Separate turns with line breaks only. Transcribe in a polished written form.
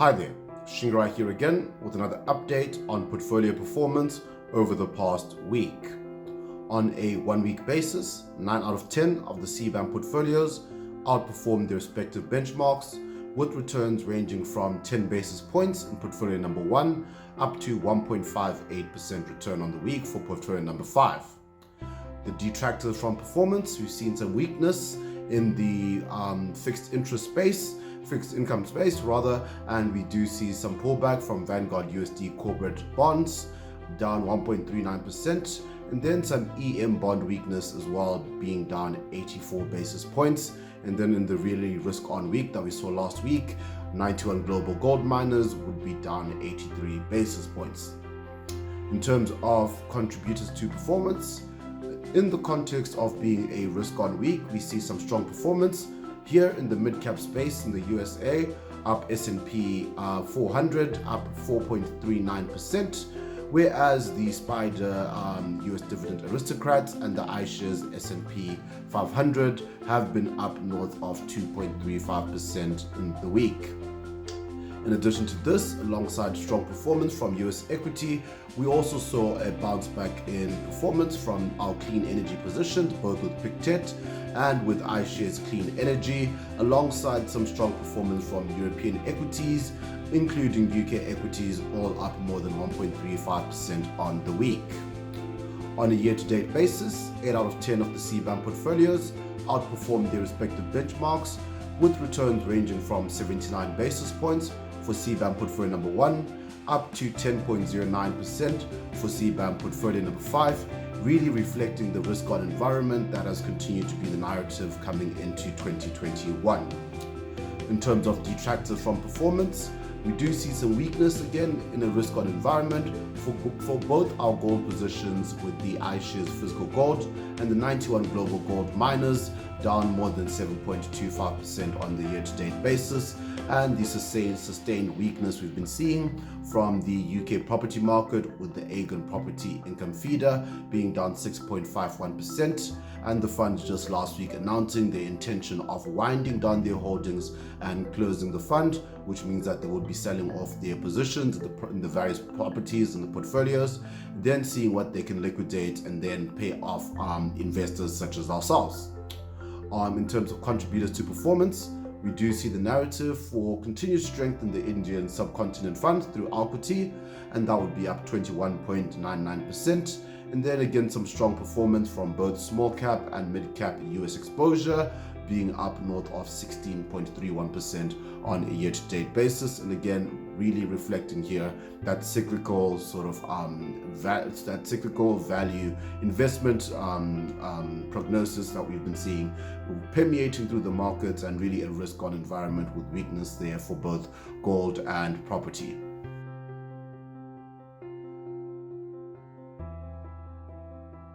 Hi there, Shingirai here again with another update on portfolio performance over the past week. On a one-week basis, 9 out of 10 of the CBAM portfolios outperformed their respective benchmarks, with returns ranging from 10 basis points in portfolio number 1 up to 1.58% return on the week for portfolio number 5. The detractors from performance, we've seen some weakness in the fixed income space, and we do see some pullback from Vanguard USD corporate bonds, down 1.39%, and then some EM bond weakness as well, being down 84 basis points. And then in the really risk-on week that we saw last week, 91 global gold miners would be down 83 basis points. In terms of contributors to performance, in the context of being a risk-on week, we see some strong performance here in the mid-cap space in the USA, up S&P 400, up 4.39%, whereas the Spider US Dividend Aristocrats and the iShares S&P 500 have been up north of 2.35% in the week. In addition to this, alongside strong performance from US equity, we also saw a bounce back in performance from our clean energy positions, both with Pictet and with iShares Clean Energy, alongside some strong performance from European equities, including UK equities, all up more than 1.35% on the week. On a year-to-date basis, 8 out of 10 of the CBAM portfolios outperformed their respective benchmarks, with returns ranging from 79 basis points for CBAM portfolio number 1 up to 10.09% for CBAM portfolio number 5, really reflecting the risk-on environment that has continued to be the narrative coming into 2021. In terms of detractors from performance, we do see some weakness again in a risk-on environment for both our gold positions, with the iShares Physical Gold and the 91 Global Gold Miners down more than 7.25% on the year-to-date basis, and the sustained weakness we've been seeing from the UK property market, with the Aegon Property Income Feeder being down 6.51%, and the fund just last week announcing their intention of winding down their holdings and closing the fund, which means that they will be selling off their positions in the various properties in the portfolios, then seeing what they can liquidate and then pay off investors such as ourselves. In terms of contributors to performance, we do see the narrative for continued strength in the Indian subcontinent fund through equity, and that would be up 21.99%. And then again, some strong performance from both small cap and mid cap US exposure, being up north of 16.31% on a year-to-date basis, and again really reflecting here that cyclical sort of cyclical value investment prognosis that we've been seeing permeating through the markets, and really a risk-on environment with weakness there for both gold and property.